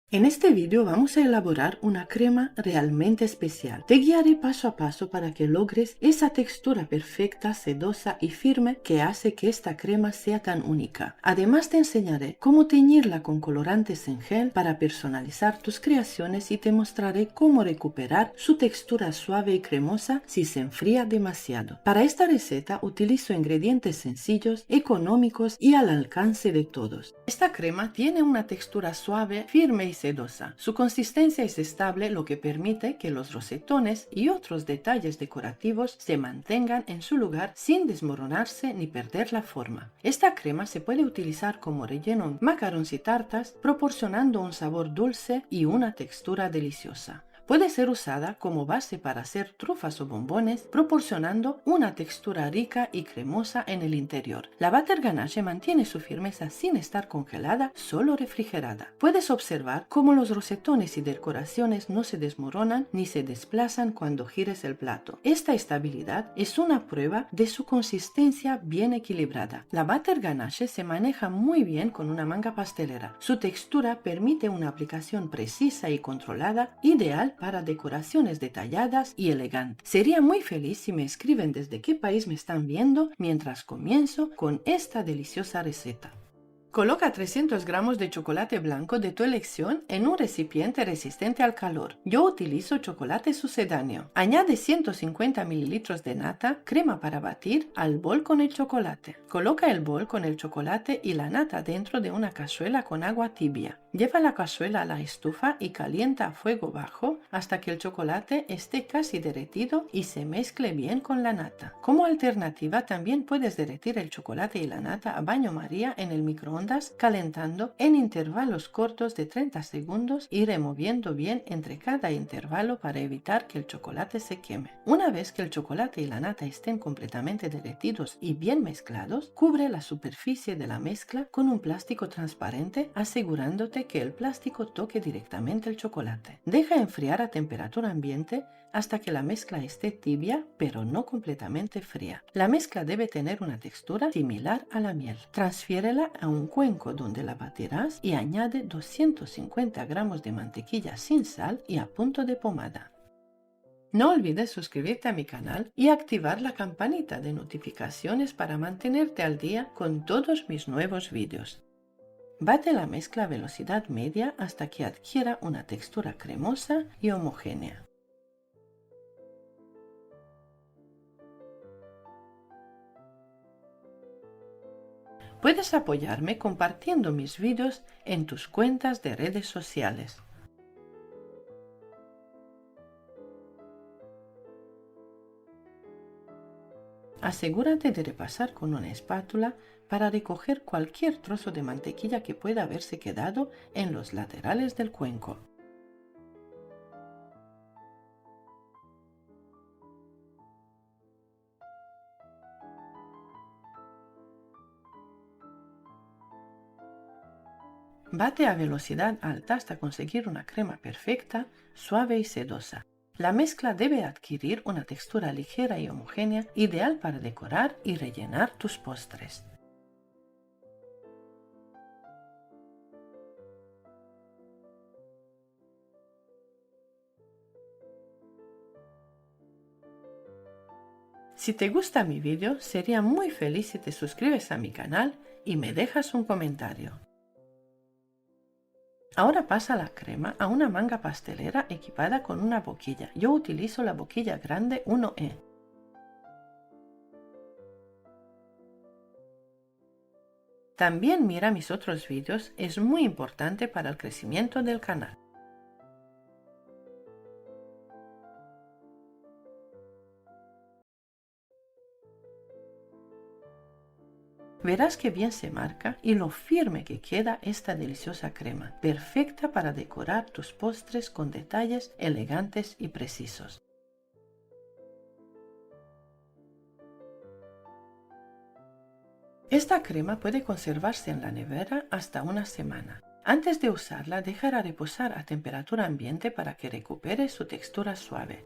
En este vídeo vamos a elaborar una crema realmente especial. Te guiaré paso a paso para que logres esa textura perfecta, sedosa y firme que hace que esta crema sea tan única. Además te enseñaré cómo teñirla con colorantes en gel para personalizar tus creaciones y te mostraré cómo recuperar su textura suave y cremosa si se enfría demasiado. Para esta receta utilizo ingredientes sencillos, económicos y al alcance de todos. Esta crema tiene una textura suave, firme y sedosa. Su consistencia es estable, lo que permite que los rosetones y otros detalles decorativos se mantengan en su lugar sin desmoronarse ni perder la forma. Esta crema se puede utilizar como relleno en macarons y tartas, proporcionando un sabor dulce y una textura deliciosa. Puede ser usada como base para hacer trufas o bombones, proporcionando una textura rica y cremosa en el interior. La butter ganache mantiene su firmeza sin estar congelada, solo refrigerada. Puedes observar cómo los rosetones y decoraciones no se desmoronan ni se desplazan cuando gires el plato. Esta estabilidad es una prueba de su consistencia bien equilibrada. La butter ganache se maneja muy bien con una manga pastelera. Su textura permite una aplicación precisa y controlada, ideal para decoraciones detalladas y elegantes. Sería muy feliz si me escriben desde qué país me están viendo mientras comienzo con esta deliciosa receta. Coloca 300 gramos de chocolate blanco de tu elección en un recipiente resistente al calor. Yo utilizo chocolate sucedáneo. Añade 150 mililitros de nata, crema para batir, al bol con el chocolate. Coloca el bol con el chocolate y la nata dentro de una cazuela con agua tibia. Lleva la cazuela a la estufa y calienta a fuego bajo hasta que el chocolate esté casi derretido y se mezcle bien con la nata. Como alternativa, también puedes derretir el chocolate y la nata a baño María en el microondas, calentando en intervalos cortos de 30 segundos y removiendo bien entre cada intervalo para evitar que el chocolate se queme. Una vez que el chocolate y la nata estén completamente derretidos y bien mezclados, cubre la superficie de la mezcla con un plástico transparente, asegurándote que el plástico toque directamente el chocolate. Deja enfriar a temperatura ambiente hasta que la mezcla esté tibia, pero no completamente fría. La mezcla debe tener una textura similar a la miel. Transfiérela a un cuenco donde la batirás y añade 250 gramos de mantequilla sin sal y a punto de pomada. No olvides suscribirte a mi canal y activar la campanita de notificaciones para mantenerte al día con todos mis nuevos vídeos. Bate la mezcla a velocidad media hasta que adquiera una textura cremosa y homogénea. Puedes apoyarme compartiendo mis vídeos en tus cuentas de redes sociales. Asegúrate de repasar con una espátula para recoger cualquier trozo de mantequilla que pueda haberse quedado en los laterales del cuenco. Bate a velocidad alta hasta conseguir una crema perfecta, suave y sedosa. La mezcla debe adquirir una textura ligera y homogénea, ideal para decorar y rellenar tus postres. Si te gusta mi vídeo, sería muy feliz si te suscribes a mi canal y me dejas un comentario. Ahora pasa la crema a una manga pastelera equipada con una boquilla. Yo utilizo la boquilla grande 1E. También mira mis otros vídeos, es muy importante para el crecimiento del canal. Verás que bien se marca y lo firme que queda esta deliciosa crema, perfecta para decorar tus postres con detalles elegantes y precisos. Esta crema puede conservarse en la nevera hasta una semana. Antes de usarla, déjala reposar a temperatura ambiente para que recupere su textura suave.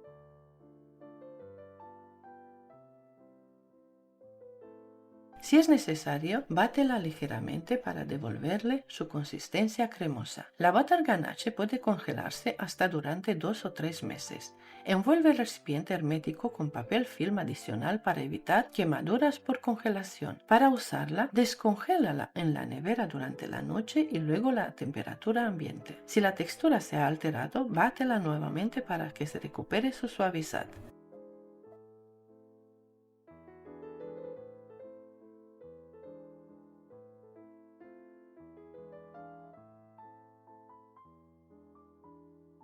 Si es necesario, bátela ligeramente para devolverle su consistencia cremosa. La butter ganache puede congelarse hasta durante 2 o 3 meses. Envuelve el recipiente hermético con papel film adicional para evitar quemaduras por congelación. Para usarla, descongélala en la nevera durante la noche y luego a temperatura ambiente. Si la textura se ha alterado, bátela nuevamente para que se recupere su suavidad.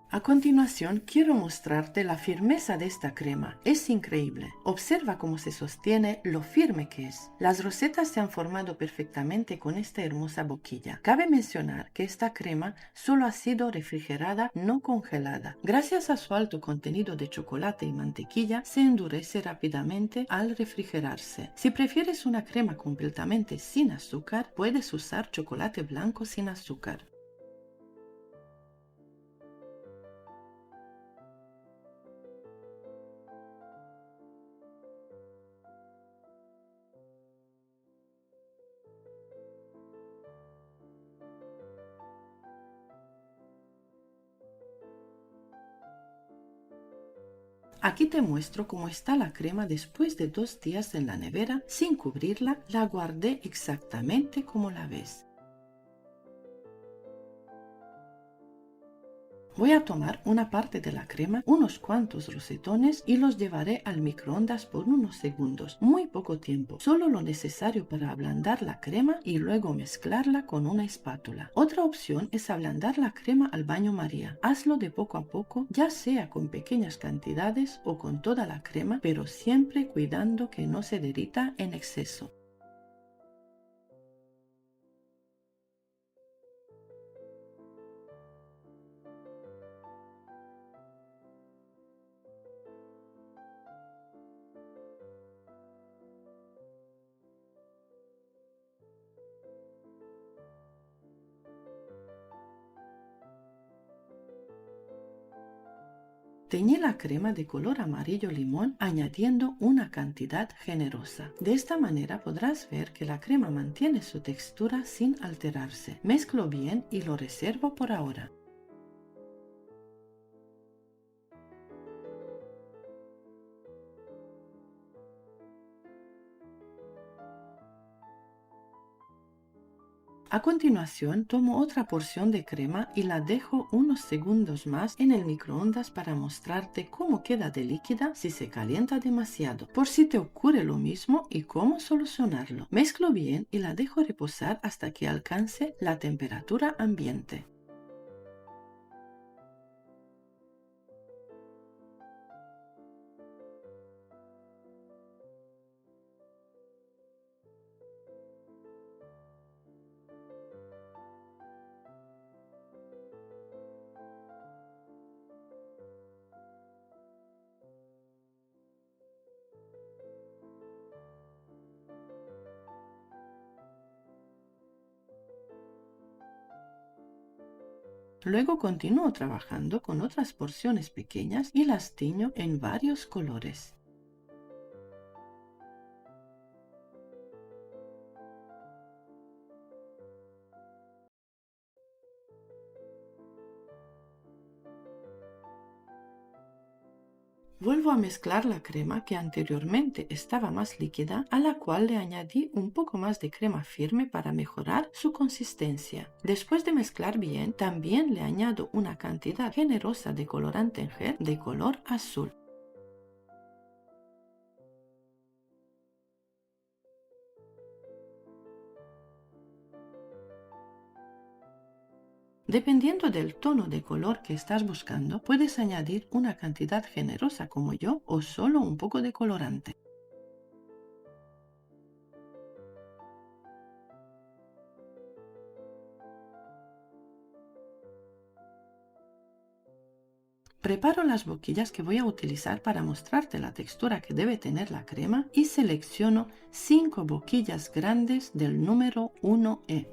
A continuación, quiero mostrarte la firmeza de esta crema. Es increíble. Observa cómo se sostiene, lo firme que es. Las rosetas se han formado perfectamente con esta hermosa boquilla. Cabe mencionar que esta crema solo ha sido refrigerada, no congelada. Gracias a su alto contenido de chocolate y mantequilla, se endurece rápidamente al refrigerarse. Si prefieres una crema completamente sin azúcar, puedes usar chocolate blanco sin azúcar. Aquí te muestro cómo está la crema después de 2 días en la nevera sin cubrirla. La guardé exactamente como la ves. Voy a tomar una parte de la crema, unos cuantos rosetones y los llevaré al microondas por unos segundos, muy poco tiempo, solo lo necesario para ablandar la crema y luego mezclarla con una espátula. Otra opción es ablandar la crema al baño María. Hazlo de poco a poco, ya sea con pequeñas cantidades o con toda la crema, pero siempre cuidando que no se derrita en exceso. Teñí la crema de color amarillo limón añadiendo una cantidad generosa. De esta manera podrás ver que la crema mantiene su textura sin alterarse. Mezclo bien y lo reservo por ahora. A continuación, tomo otra porción de crema y la dejo unos segundos más en el microondas para mostrarte cómo queda de líquida si se calienta demasiado, por si te ocurre lo mismo y cómo solucionarlo. Mezclo bien y la dejo reposar hasta que alcance la temperatura ambiente. Luego continúo trabajando con otras porciones pequeñas y las tiño en varios colores. Vuelvo a mezclar la crema que anteriormente estaba más líquida, a la cual le añadí un poco más de crema firme para mejorar su consistencia. Después de mezclar bien, también le añado una cantidad generosa de colorante en gel de color azul. Dependiendo del tono de color que estás buscando, puedes añadir una cantidad generosa como yo o solo un poco de colorante. Preparo las boquillas que voy a utilizar para mostrarte la textura que debe tener la crema y selecciono 5 boquillas grandes del número 1E.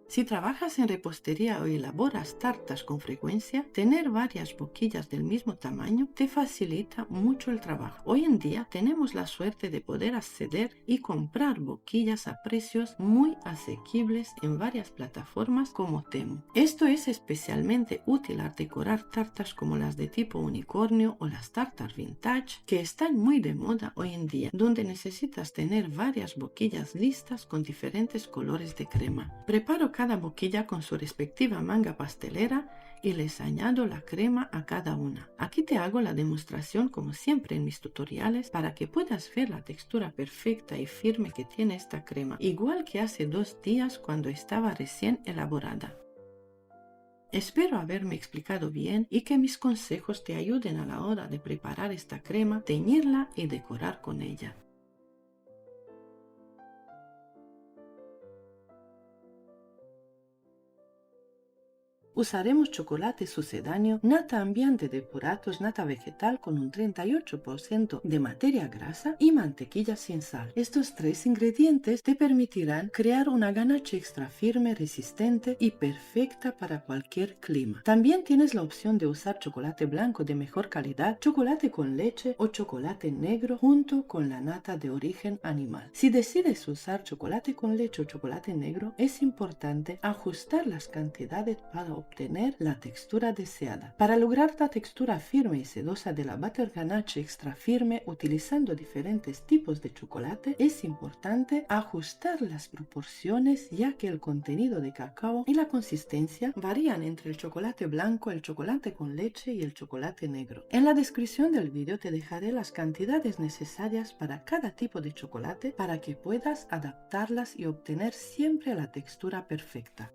Si trabajas en repostería o elaboras tartas con frecuencia, tener varias boquillas del mismo tamaño te facilita mucho el trabajo. Hoy en día tenemos la suerte de poder acceder y comprar boquillas a precios muy asequibles en varias plataformas como Temu. Esto es especialmente útil al decorar tartas como las de tipo unicornio o las tartas vintage, que están muy de moda hoy en día, donde necesitas tener varias boquillas listas con diferentes colores de crema. Preparo cada boquilla con su respectiva manga pastelera y les añado la crema a cada una. Aquí te hago la demostración como siempre en mis tutoriales para que puedas ver la textura perfecta y firme que tiene esta crema, igual que hace 2 días cuando estaba recién elaborada. Espero haberme explicado bien y que mis consejos te ayuden a la hora de preparar esta crema, teñirla y decorar con ella. Usaremos chocolate sucedáneo, nata ambiente de puratos, nata vegetal con un 38% de materia grasa y mantequilla sin sal. Estos 3 ingredientes te permitirán crear una ganache extra firme, resistente y perfecta para cualquier clima. También tienes la opción de usar chocolate blanco de mejor calidad, chocolate con leche o chocolate negro junto con la nata de origen animal. Si decides usar chocolate con leche o chocolate negro, es importante ajustar las cantidades para obtener la textura deseada. Para lograr la textura firme y sedosa de la butter ganache extra firme utilizando diferentes tipos de chocolate, es importante ajustar las proporciones, ya que el contenido de cacao y la consistencia varían entre el chocolate blanco, el chocolate con leche y el chocolate negro. En la descripción del vídeo te dejaré las cantidades necesarias para cada tipo de chocolate para que puedas adaptarlas y obtener siempre la textura perfecta.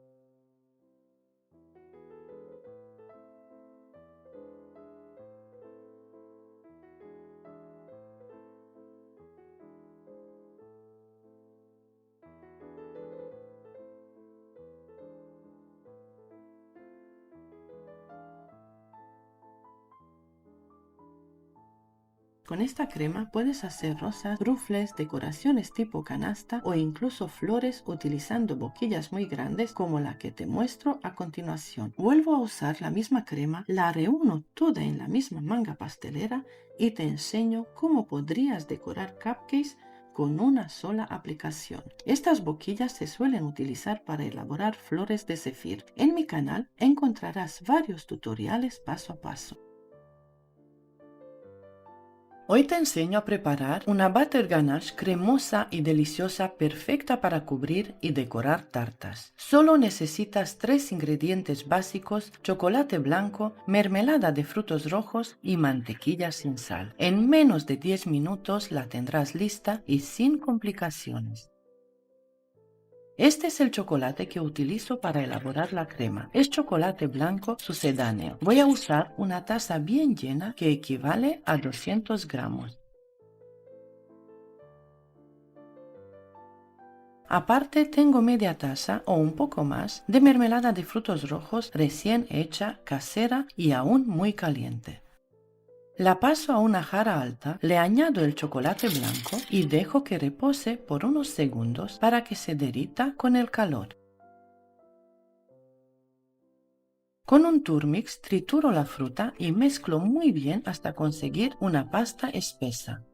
Con esta crema puedes hacer rosas, rufles, decoraciones tipo canasta o incluso flores utilizando boquillas muy grandes como la que te muestro a continuación. Vuelvo a usar la misma crema, la reúno toda en la misma manga pastelera y te enseño cómo podrías decorar cupcakes con una sola aplicación. Estas boquillas se suelen utilizar para elaborar flores de zefir. En mi canal encontrarás varios tutoriales paso a paso. Hoy te enseño a preparar una butter ganache cremosa y deliciosa perfecta para cubrir y decorar tartas. Solo necesitas 3 ingredientes básicos: chocolate blanco, mermelada de frutos rojos y mantequilla sin sal. En menos de 10 minutos la tendrás lista y sin complicaciones. Este es el chocolate que utilizo para elaborar la crema. Es chocolate blanco sucedáneo. Voy a usar una taza bien llena que equivale a 200 gramos. Aparte tengo media taza o un poco más de mermelada de frutos rojos recién hecha, casera y aún muy caliente. La paso a una jarra alta, le añado el chocolate blanco y dejo que repose por unos segundos para que se derrita con el calor. Con un Turmix trituro la fruta y mezclo muy bien hasta conseguir una pasta espesa.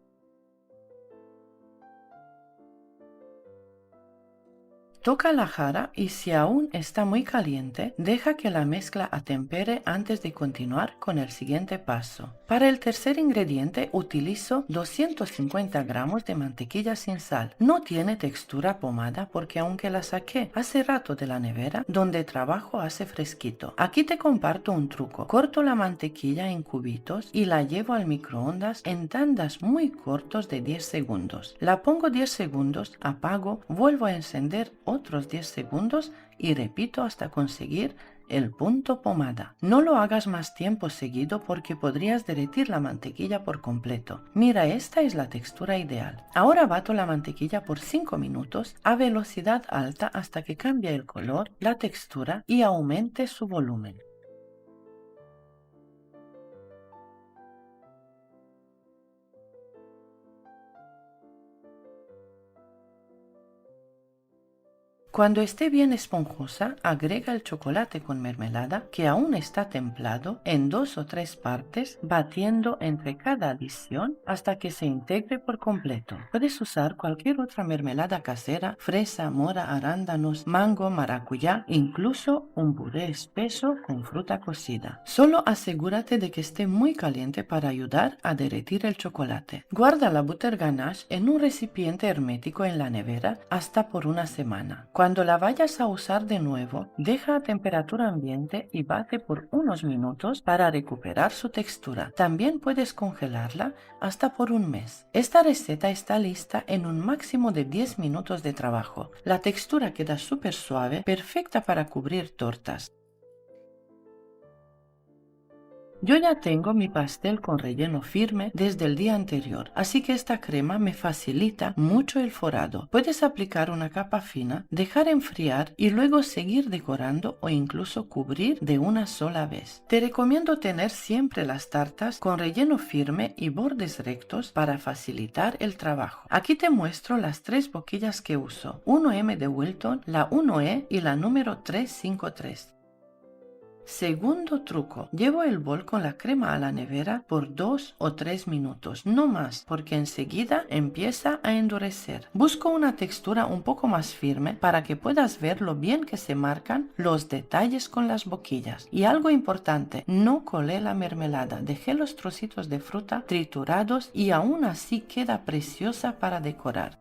Toca la jarra y si aún está muy caliente, deja que la mezcla atempere antes de continuar con el siguiente paso. Para el tercer ingrediente utilizo 250 gramos de mantequilla sin sal. No tiene textura pomada porque aunque la saqué hace rato de la nevera, donde trabajo hace fresquito. Aquí te comparto un truco. Corto la mantequilla en cubitos y la llevo al microondas en tandas muy cortos de 10 segundos. La pongo 10 segundos, apago, vuelvo a encender otros 10 segundos y repito hasta conseguir el punto pomada. No lo hagas más tiempo seguido porque podrías derretir la mantequilla por completo. Mira, esta es la textura ideal. Ahora bato la mantequilla por 5 minutos a velocidad alta hasta que cambie el color, la textura y aumente su volumen. Cuando esté bien esponjosa, agrega el chocolate con mermelada que aún está templado en 2 o 3 partes, batiendo entre cada adición hasta que se integre por completo. Puedes usar cualquier otra mermelada casera: fresa, mora, arándanos, mango, maracuyá, incluso un puré espeso con fruta cocida. Solo asegúrate de que esté muy caliente para ayudar a derretir el chocolate. Guarda la butter ganache en un recipiente hermético en la nevera hasta por una semana. Cuando la vayas a usar de nuevo, deja a temperatura ambiente y bate por unos minutos para recuperar su textura. También puedes congelarla hasta por un mes. Esta receta está lista en un máximo de 10 minutos de trabajo. La textura queda súper suave, perfecta para cubrir tortas. Yo ya tengo mi pastel con relleno firme desde el día anterior, así que esta crema me facilita mucho el forado. Puedes aplicar una capa fina, dejar enfriar y luego seguir decorando o incluso cubrir de una sola vez. Te recomiendo tener siempre las tartas con relleno firme y bordes rectos para facilitar el trabajo. Aquí te muestro las 3 boquillas que uso: 1M de Wilton, la 1E y la número 353. Segundo truco: llevo el bol con la crema a la nevera por 2 o 3 minutos, no más, porque enseguida empieza a endurecer. Busco una textura un poco más firme para que puedas ver lo bien que se marcan los detalles con las boquillas. Y algo importante: no colé la mermelada, dejé los trocitos de fruta triturados y aún así queda preciosa para decorar.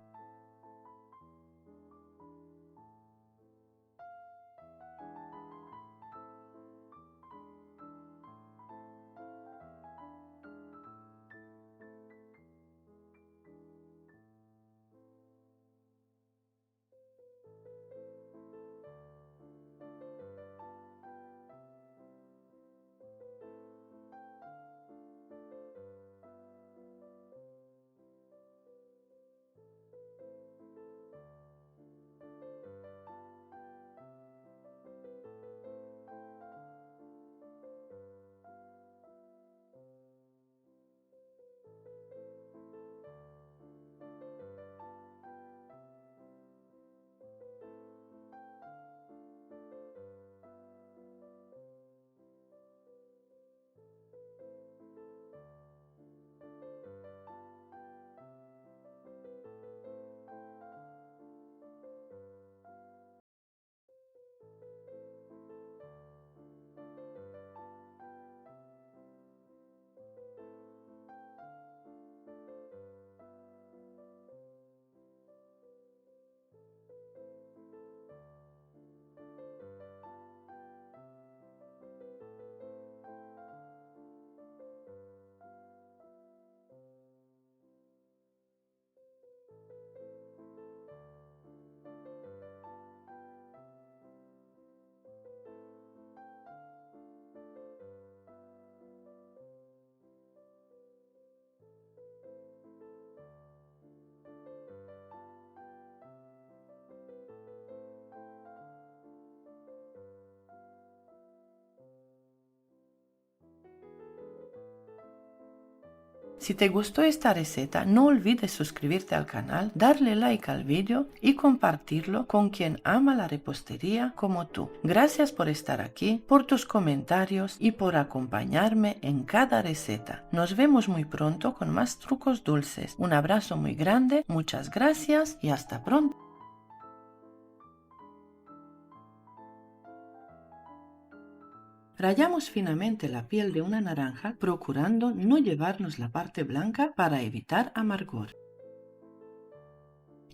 Si te gustó esta receta, no olvides suscribirte al canal, darle like al vídeo y compartirlo con quien ama la repostería como tú. Gracias por estar aquí, por tus comentarios y por acompañarme en cada receta. Nos vemos muy pronto con más trucos dulces. Un abrazo muy grande, muchas gracias y hasta pronto. Rallamos finamente la piel de una naranja, procurando no llevarnos la parte blanca para evitar amargor.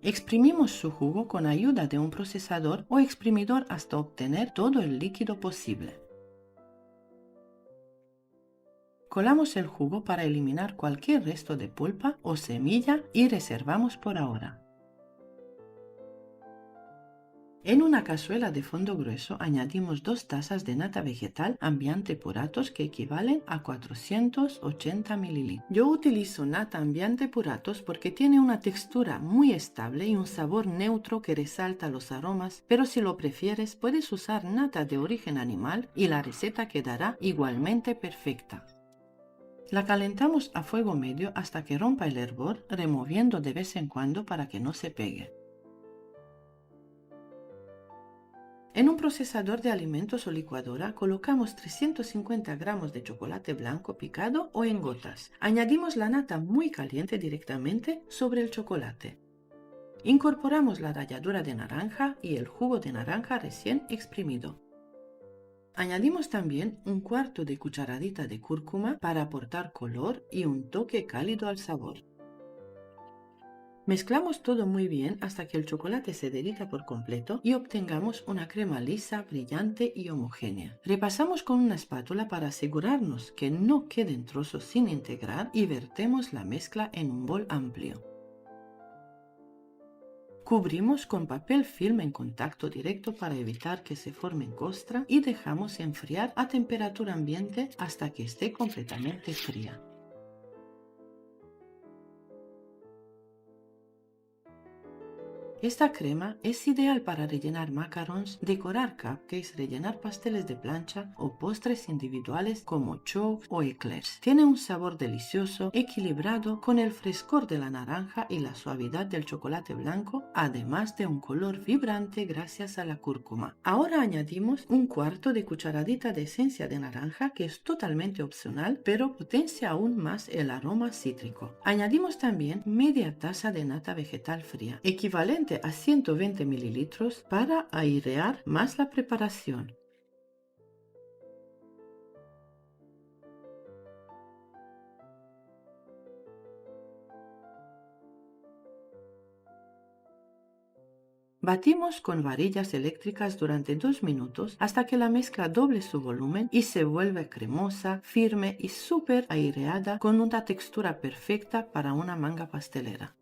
Exprimimos su jugo con ayuda de un procesador o exprimidor hasta obtener todo el líquido posible. Colamos el jugo para eliminar cualquier resto de pulpa o semilla y reservamos por ahora. En una cazuela de fondo grueso añadimos 2 tazas de nata vegetal Ambiente Puratos, que equivalen a 480 ml. Yo utilizo nata Ambiente Puratos porque tiene una textura muy estable y un sabor neutro que resalta los aromas, pero si lo prefieres puedes usar nata de origen animal y la receta quedará igualmente perfecta. La calentamos a fuego medio hasta que rompa el hervor, removiendo de vez en cuando para que no se pegue. En un procesador de alimentos o licuadora colocamos 350 gramos de chocolate blanco picado o en gotas. Añadimos la nata muy caliente directamente sobre el chocolate. Incorporamos la ralladura de naranja y el jugo de naranja recién exprimido. Añadimos también un cuarto de cucharadita de cúrcuma para aportar color y un toque cálido al sabor. Mezclamos todo muy bien hasta que el chocolate se derrita por completo y obtengamos una crema lisa, brillante y homogénea. Repasamos con una espátula para asegurarnos que no queden trozos sin integrar y vertemos la mezcla en un bol amplio. Cubrimos con papel film en contacto directo para evitar que se formen costra y dejamos enfriar a temperatura ambiente hasta que esté completamente fría. Esta crema es ideal para rellenar macarons, decorar cupcakes, rellenar pasteles de plancha o postres individuales como choux o eclairs. Tiene un sabor delicioso, equilibrado con el frescor de la naranja y la suavidad del chocolate blanco, además de un color vibrante gracias a la cúrcuma. Ahora añadimos un cuarto de cucharadita de esencia de naranja que es totalmente opcional, pero potencia aún más el aroma cítrico. Añadimos también media taza de nata vegetal fría, equivalente a 120 mililitros para airear más la preparación. Batimos con varillas eléctricas durante 2 minutos hasta que la mezcla doble su volumen y se vuelve cremosa, firme y súper aireada con una textura perfecta para una manga pastelera.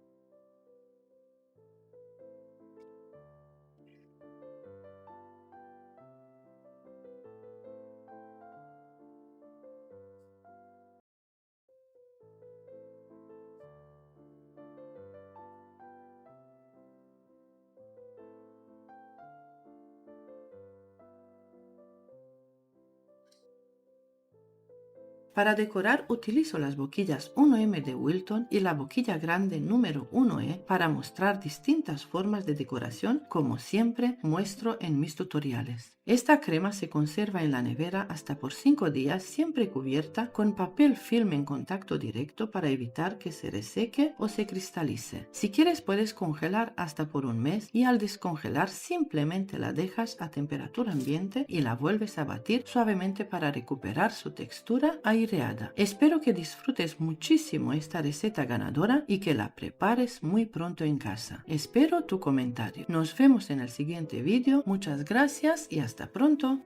Para decorar utilizo las boquillas 1M de Wilton y la boquilla grande número 1E para mostrar distintas formas de decoración como siempre muestro en mis tutoriales. Esta crema se conserva en la nevera hasta por 5 días siempre cubierta con papel film en contacto directo para evitar que se reseque o se cristalice. Si quieres puedes congelar hasta por un mes y al descongelar simplemente la dejas a temperatura ambiente y la vuelves a batir suavemente para recuperar su textura aireada. Espero que disfrutes muchísimo esta receta ganadora y que la prepares muy pronto en casa. Espero tu comentario. Nos vemos en el siguiente vídeo. Muchas gracias y hasta pronto.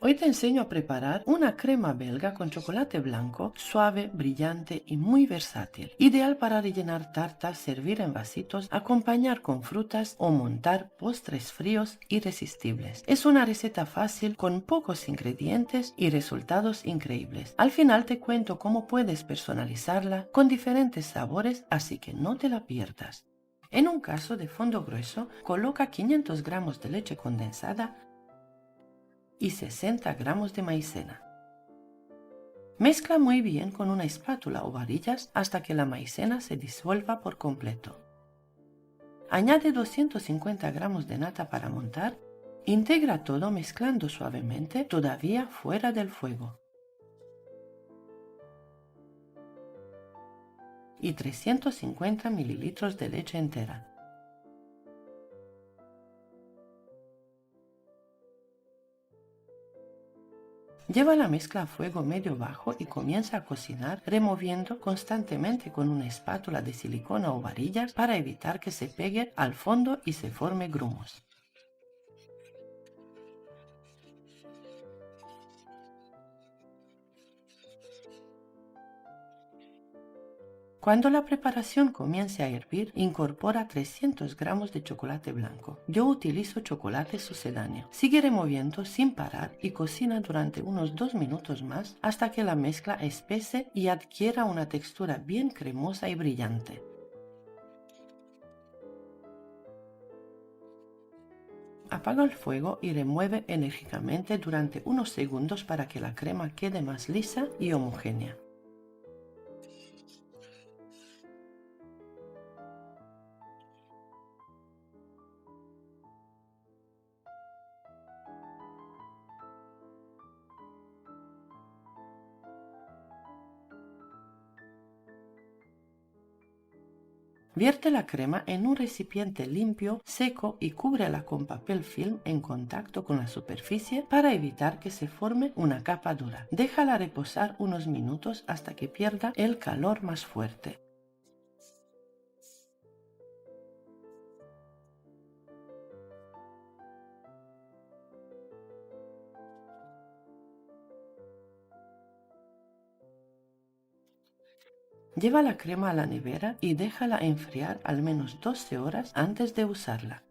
Hoy te enseño a preparar una crema belga con chocolate blanco, suave, brillante y muy versátil. Ideal para rellenar tartas, servir en vasitos, acompañar con frutas o montar postres fríos irresistibles. Es una receta fácil con pocos ingredientes y resultados increíbles. Al final te cuento cómo puedes personalizarla con diferentes sabores, así que no te la pierdas. En un caso de fondo grueso, coloca 500 gramos de leche condensada y 60 gramos de maicena. Mezcla muy bien con una espátula o varillas hasta que la maicena se disuelva por completo. Añade 250 gramos de nata para montar. Integra todo mezclando suavemente, todavía fuera del fuego. Y 350 mililitros de leche entera. Lleva la mezcla a fuego medio bajo y comienza a cocinar removiendo constantemente con una espátula de silicona o varillas para evitar que se pegue al fondo y se forme grumos. Cuando la preparación comience a hervir, incorpora 300 gramos de chocolate blanco. Yo utilizo chocolate sucedáneo. Sigue removiendo sin parar y cocina durante unos 2 minutos más hasta que la mezcla espese y adquiera una textura bien cremosa y brillante. Apaga el fuego y remueve enérgicamente durante unos segundos para que la crema quede más lisa y homogénea. Vierte la crema en un recipiente limpio, seco y cúbrela con papel film en contacto con la superficie para evitar que se forme una capa dura. Déjala reposar unos minutos hasta que pierda el calor más fuerte. Lleva la crema a la nevera y déjala enfriar al menos 12 horas antes de usarla.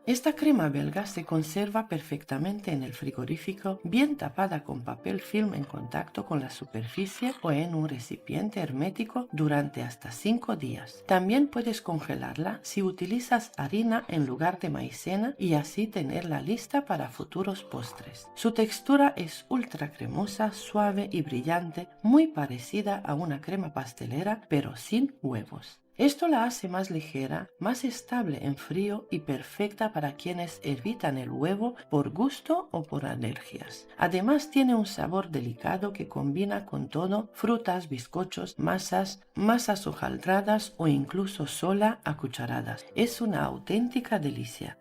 Esta crema belga se conserva perfectamente en el frigorífico, bien tapada con papel film en contacto con la superficie o en un recipiente hermético durante hasta 5 días. También puedes congelarla si utilizas harina en lugar de maicena y así tenerla lista para futuros postres. Su textura es ultra cremosa, suave y brillante, muy parecida a una crema pastelera pero sin huevos. Esto la hace más ligera, más estable en frío y perfecta para quienes evitan el huevo por gusto o por alergias. Además tiene un sabor delicado que combina con todo: frutas, bizcochos, masas hojaldradas o incluso sola a cucharadas. Es una auténtica delicia.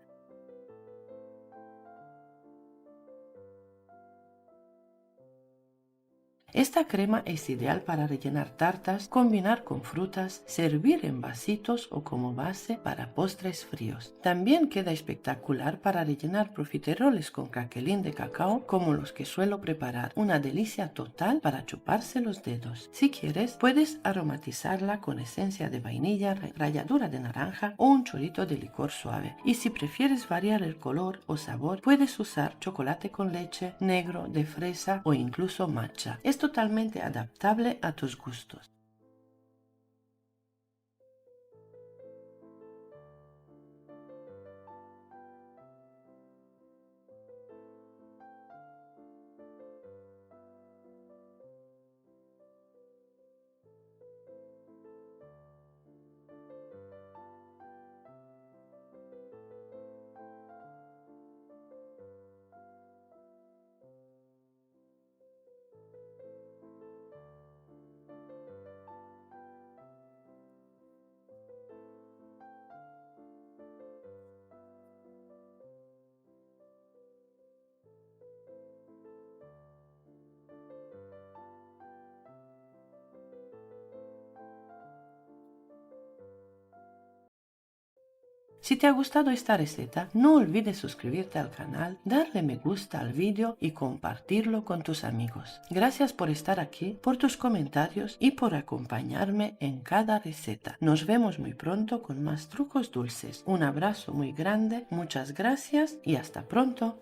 Esta crema es ideal para rellenar tartas, combinar con frutas, servir en vasitos o como base para postres fríos. También queda espectacular para rellenar profiteroles con craquelín de cacao como los que suelo preparar. Una delicia total para chuparse los dedos. Si quieres, puedes aromatizarla con esencia de vainilla, ralladura de naranja o un chorrito de licor suave. Y si prefieres variar el color o sabor, puedes usar chocolate con leche, negro, de fresa o incluso matcha. Es totalmente adaptable a tus gustos. Si te ha gustado esta receta, no olvides suscribirte al canal, darle me gusta al vídeo y compartirlo con tus amigos. Gracias por estar aquí, por tus comentarios y por acompañarme en cada receta. Nos vemos muy pronto con más trucos dulces. Un abrazo muy grande, muchas gracias y hasta pronto.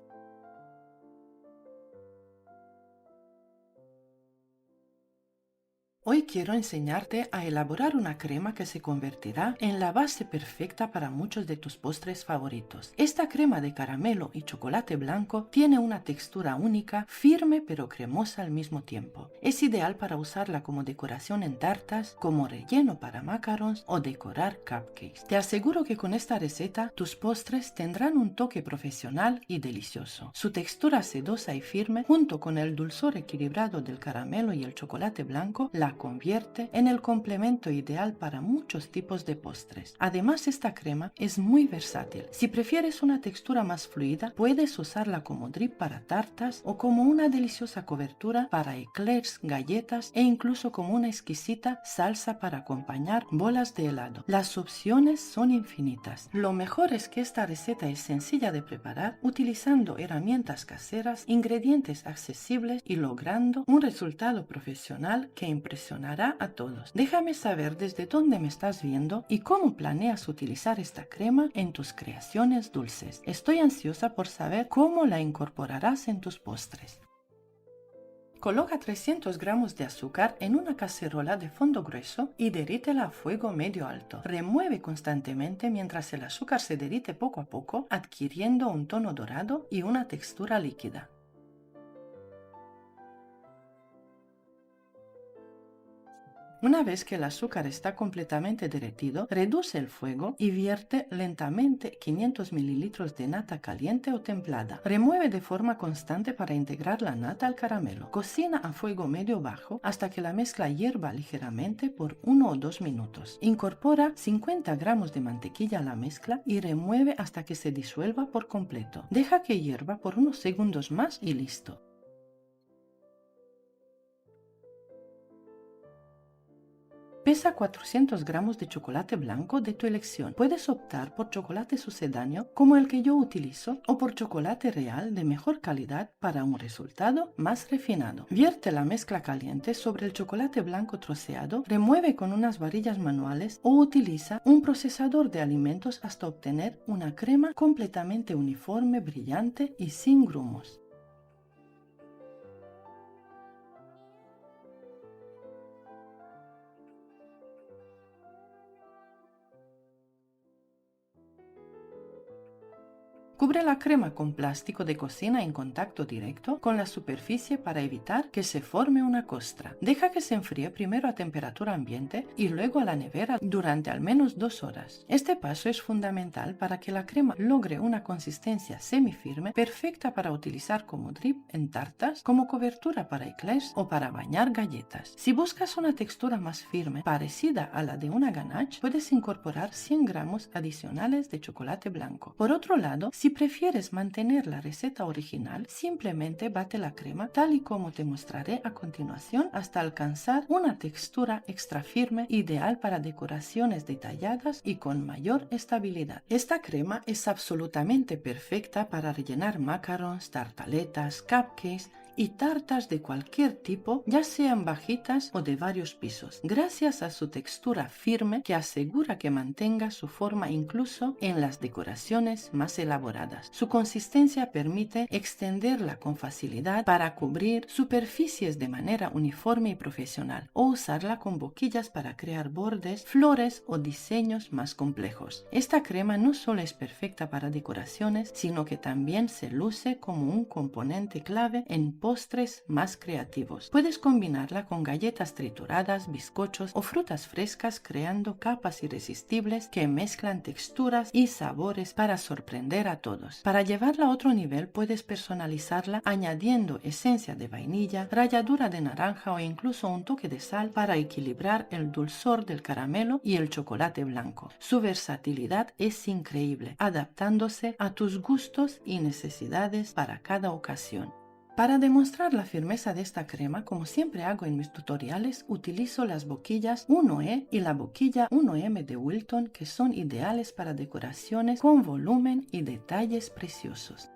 Hoy quiero enseñarte a elaborar una crema que se convertirá en la base perfecta para muchos de tus postres favoritos. Esta crema de caramelo y chocolate blanco tiene una textura única, firme pero cremosa al mismo tiempo. Es ideal para usarla como decoración en tartas, como relleno para macarons o decorar cupcakes. Te aseguro que con esta receta tus postres tendrán un toque profesional y delicioso. Su textura sedosa y firme, junto con el dulzor equilibrado del caramelo y el chocolate blanco, la la convierte en el complemento ideal para muchos tipos de postres. Además, esta crema es muy versátil. Si prefieres una textura más fluida, puedes usarla como drip para tartas o como una deliciosa cobertura para eclairs, galletas e incluso como una exquisita salsa para acompañar bolas de helado. Las opciones son infinitas. Lo mejor es que esta receta es sencilla de preparar utilizando herramientas caseras, ingredientes accesibles y logrando un resultado profesional que impresionará a todos. Déjame saber desde dónde me estás viendo y cómo planeas utilizar esta crema en tus creaciones dulces. Estoy ansiosa por saber cómo la incorporarás en tus postres. Coloca 300 gramos de azúcar en una cacerola de fondo grueso y derrítela a fuego medio alto. Remueve constantemente mientras el azúcar se derrite poco a poco, adquiriendo un tono dorado y una textura líquida. Una vez que el azúcar está completamente derretido, reduce el fuego y vierte lentamente 500 mililitros de nata caliente o templada. Remueve de forma constante para integrar la nata al caramelo. Cocina a fuego medio bajo hasta que la mezcla hierva ligeramente por 1 o 2 minutos. Incorpora 50 gramos de mantequilla a la mezcla y remueve hasta que se disuelva por completo. Deja que hierva por unos segundos más y listo. Pesa 400 gramos de chocolate blanco de tu elección. Puedes optar por chocolate sucedáneo como el que yo utilizo o por chocolate real de mejor calidad para un resultado más refinado. Vierte la mezcla caliente sobre el chocolate blanco troceado, remueve con unas varillas manuales o utiliza un procesador de alimentos hasta obtener una crema completamente uniforme, brillante y sin grumos. Cubre la crema con plástico de cocina en contacto directo con la superficie para evitar que se forme una costra. Deja que se enfríe primero a temperatura ambiente y luego a la nevera durante al menos 2 horas. Este paso es fundamental para que la crema logre una consistencia semifirme perfecta para utilizar como drip en tartas, como cobertura para eclairs o para bañar galletas. Si buscas una textura más firme, parecida a la de una ganache, puedes incorporar 100 gramos adicionales de chocolate blanco. Por otro lado, si prefieres mantener la receta original, simplemente bate la crema tal y como te mostraré a continuación hasta alcanzar una textura extra firme ideal para decoraciones detalladas y con mayor estabilidad. Esta crema es absolutamente perfecta para rellenar macarons, tartaletas, cupcakes y tartas de cualquier tipo, ya sean bajitas o de varios pisos, gracias a su textura firme que asegura que mantenga su forma incluso en las decoraciones más elaboradas. Su consistencia permite extenderla con facilidad para cubrir superficies de manera uniforme y profesional, o usarla con boquillas para crear bordes, flores o diseños más complejos. Esta crema no solo es perfecta para decoraciones, sino que también se luce como un componente clave en postres más creativos. Puedes combinarla con galletas trituradas, bizcochos o frutas frescas, creando capas irresistibles que mezclan texturas y sabores para sorprender a todos. Para llevarla a otro nivel, puedes personalizarla añadiendo esencia de vainilla, ralladura de naranja o incluso un toque de sal para equilibrar el dulzor del caramelo y el chocolate blanco. Su versatilidad es increíble, adaptándose a tus gustos y necesidades para cada ocasión. Para demostrar la firmeza de esta crema, como siempre hago en mis tutoriales, utilizo las boquillas 1E y la boquilla 1M de Wilton, que son ideales para decoraciones con volumen y detalles preciosos.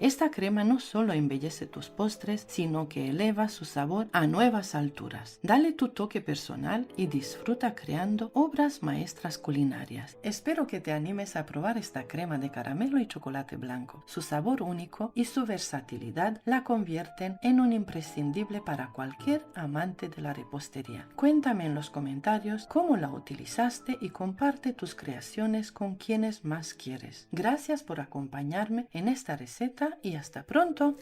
Esta crema no solo embellece tus postres, sino que eleva su sabor a nuevas alturas. Dale tu toque personal y disfruta creando obras maestras culinarias. Espero que te animes a probar esta crema de caramelo y chocolate blanco. Su sabor único y su versatilidad la convierten en un imprescindible para cualquier amante de la repostería. Cuéntame en los comentarios cómo la utilizaste y comparte tus creaciones con quienes más quieres. Gracias por acompañarme en esta receta y hasta pronto.